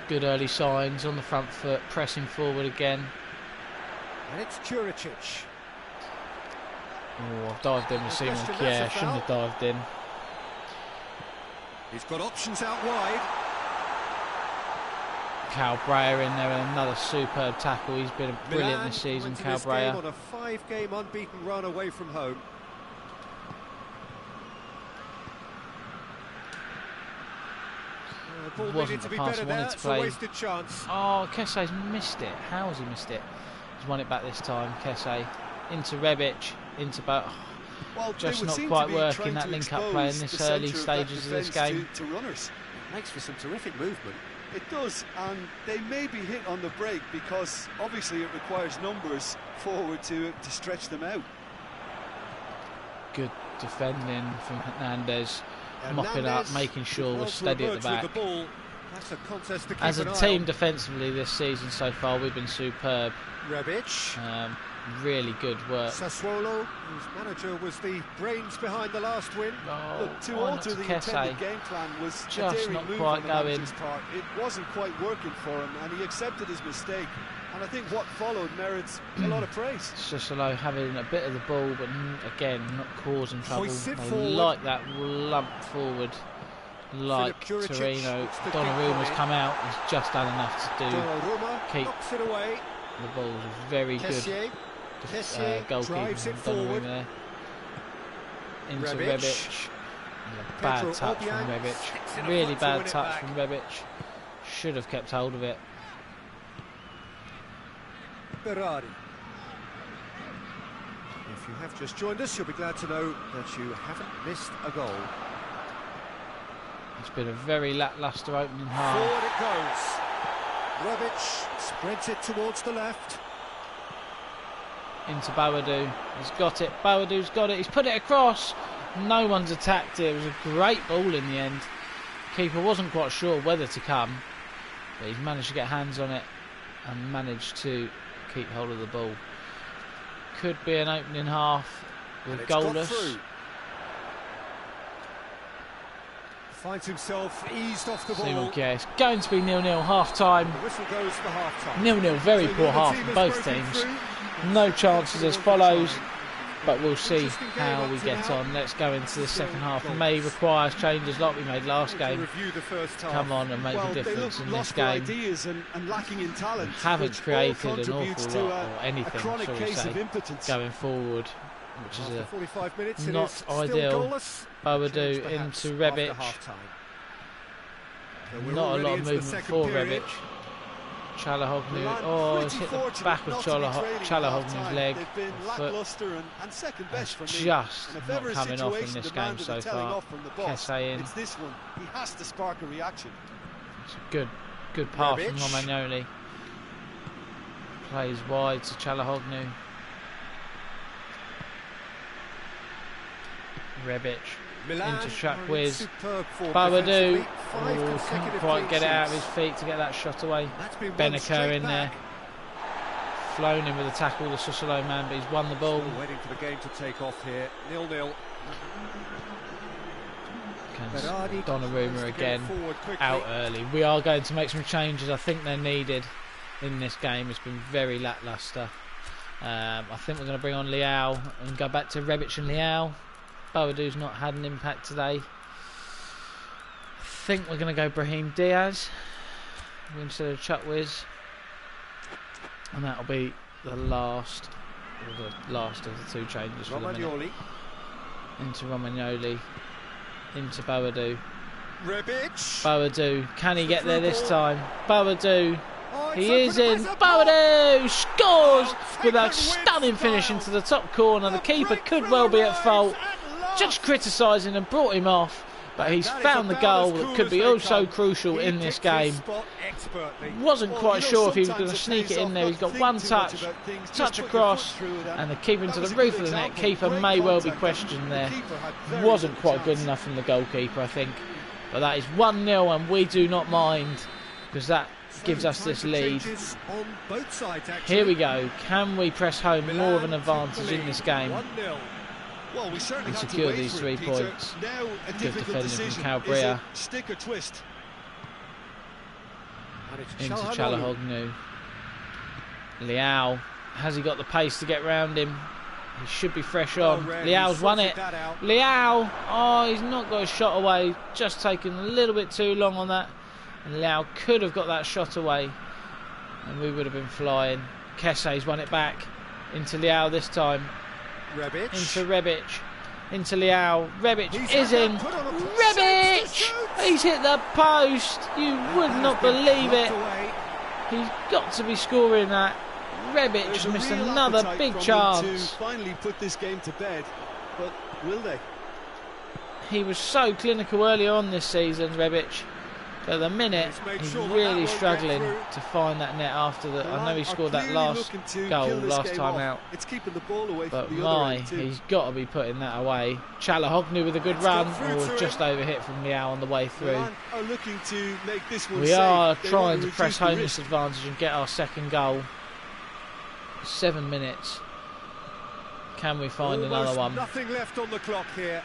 Good early signs on the front foot, pressing forward again. And it's Juricic. Oh, I've dived in with Simon Kjaer, shouldn't have dived in. He's got options out wide. Calabria in there, and another superb tackle. He's been brilliant Milan this season, went to this Calabria. game on a 5-game unbeaten run away from home. Ball Wasn't needed to the be pass better I there. wanted to It's a play. wasted chance. Oh, Kessie's missed it. How has he missed it? He's won it back this time, Kessie. Into Rebic, into Well, just not quite working that link-up play in this early stages of this game. To runners. Makes for some terrific movement. It does, and they may be hit on the break because obviously it requires numbers forward to stretch them out. Good defending from Hernandez, mopping up, making sure we're steady at the back. That's a contest to keep As a an eye team on. defensively this season so far, we've been superb. Rebic. Really good work. Sassuolo, whose manager was the brains behind the last win. Oh, Look, to why not alter to the Kessie? intended game plan was Just a daring not move quite on the going. manager's part. It wasn't quite working for him, and he accepted his mistake. And I think what followed merits a lot of praise. Sassuolo having a bit of the ball, but again, not causing trouble. Hoists it They forward. like that lump forward, like Philip Juricic Torino. looks the big Donnarumma's boy. come out, he's just done enough to do Donnarumma keep knocks it away. the ball. Very good Kessie goalkeeping drives it from Donnarumma forward. there. Into Rebic. Rebic. And a bad Pedro touch from Obiang Rebic. sticks in Really front to win bad it touch back. from Rebic. Should have kept hold of it. Berardi. If you have just joined us, you'll be glad to know that you haven't missed a goal. It's been a very lacklustre opening half. Forward it goes. Rebic spreads it towards the left. Into Boadu. He's got it. Boadou's got it. He's put it across. No one's attacked it. It was a great ball in the end. Keeper wasn't quite sure whether to come, but he's managed to get hands on it and managed to keep hold of the ball. Could be an opening half with goalless. Finds himself eased off the ball. Okay, it's going to be 0-0 half time. The whistle goes for half time. 0-0, very poor half from both teams. No chances as follows, but we'll see how we get on. Let's go into the second half. It may require changes like we made last game. Come on and make a difference in this game. We haven't created an awful lot or anything, shall we say, going forward, which is not ideal. Boadu into Rebic. Not a lot of movement for Rebic. Çalhanoğlu, oh, it's hit the back of Çalhanoğlu's leg. It's just not coming off in this game so far. Kesse in. It's this one. He has to spark a reaction. It's a good pass from Romagnoli. Plays wide to Çalhanoğlu. Rebic. Into Shakwiz. Boadu. Oh, couldn't quite get it out of his feet to get that shot away. Benaker in there. Flown in with a tackle, the Sissoko man, but he's won the ball. Still waiting for the game to take off here. 0-0. Donnarumma again out early. We are going to make some changes. I think they're needed in this game. It's been very lacklustre. I think we're going to bring on Leao and go back to Rebic and Leao. Boadou's not had an impact today. I think we're going to go Brahim Diaz instead of Chuckwiz, and that'll be the last of the two changes for the minute. Into Romagnoli, into Boadu. Boadu, can he get there this time? Boadu, he is in. Boadu scores with a stunning finish into the top corner. The keeper could well be at fault. Just criticising and brought him off, but he's found the goal that could be also crucial in this game. Wasn't quite sure if he was going to sneak it in there. He's got one touch across, and the keeper into the roof of the net. Keeper may well be questioned there. Wasn't quite good enough from the goalkeeper, I think. But that is 1-0, and we do not mind, because that gives us this lead. Here we go. Can we press home more of an advantage in this game? Well, we certainly and secure these 3 points. Good defending from Calabria. Stick or twist. Into Çalhanoğlu. Leao, has he got the pace to get round him? He should be fresh on. Leao's won it. Leao, oh, he's not got a shot away. Just taken a little bit too long on that. And Leao could have got that shot away, and we would have been flying. Kesse's won it back. Into Leao this time. Rebic. Into Rebic, into Leao. Rebic is in. Rebic! He's hit the post. You would not believe it. He's got to be scoring that. Rebic missed another big chance. Finally put this game to bed, but will they? He was so clinical early on this season, Rebic. But at the minute, he's really struggling to find that net after the. I know he scored that last goal last time out. But he's got to be putting that away. Çalhanoğlu with a good run, or just overhit from Leao on the way through. We are trying to press home this advantage and get our second goal. 7 minutes. Can we find another one? Nothing left on the clock here.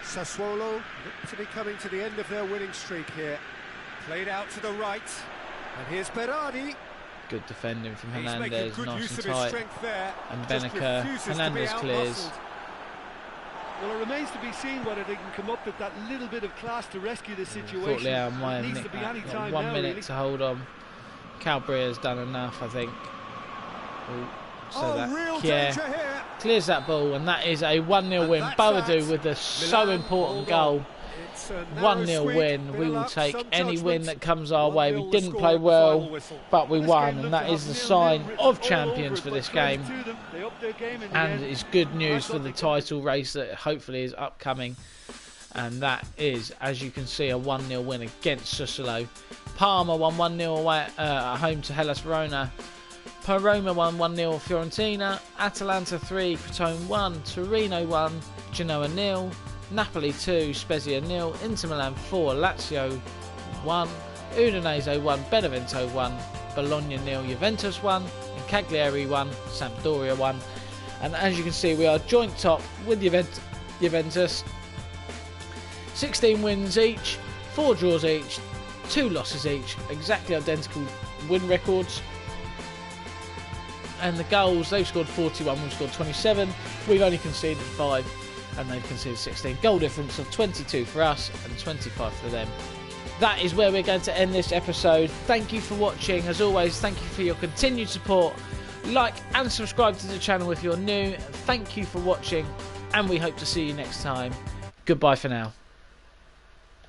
Sassuolo look to be coming to the end of their winning streak here. Played out to the right, and here's Berardi. Good defending from Hernandez, nice and tight. And Benaker, Hernandez clears. Well, it remains to be seen whether they can come up with that little bit of class to rescue the situation. Thought Leao might have nicked that. Got 1 minute really to hold on. Calabria's done enough, I think. So that clears that ball, and that is a 1-0 win. Boadu with the so important goal. It's a 1-0 win. We will take any win that comes our way. We didn't play well, but we won, and that is the sign of champions for this game. And it's good news for the title race that hopefully is upcoming. And that is, as you can see, a 1-0 win against Sassuolo. Parma won 1-0 away at home to Hellas Verona. Roma won 1-0 Fiorentina. Atalanta 3, Crotone 1, Torino 1, Genoa 0, Napoli 2, Spezia 0, Inter Milan 4, Lazio 1, Udinese 1, Benevento 1, Bologna 0, Juventus 1, and Cagliari 1, Sampdoria 1. And as you can see, we are joint top with Juventus. 16 wins each, 4 draws each, 2 losses each, exactly identical win records. And the goals, they've scored 41, we've scored 27, we've only conceded 5, and they've conceded 16. Goal difference of 22 for us and 25 for them. That is where we're going to end this episode. Thank you for watching. As always, thank you for your continued support. Like and subscribe to the channel if you're new. Thank you for watching, and we hope to see you next time. Goodbye for now.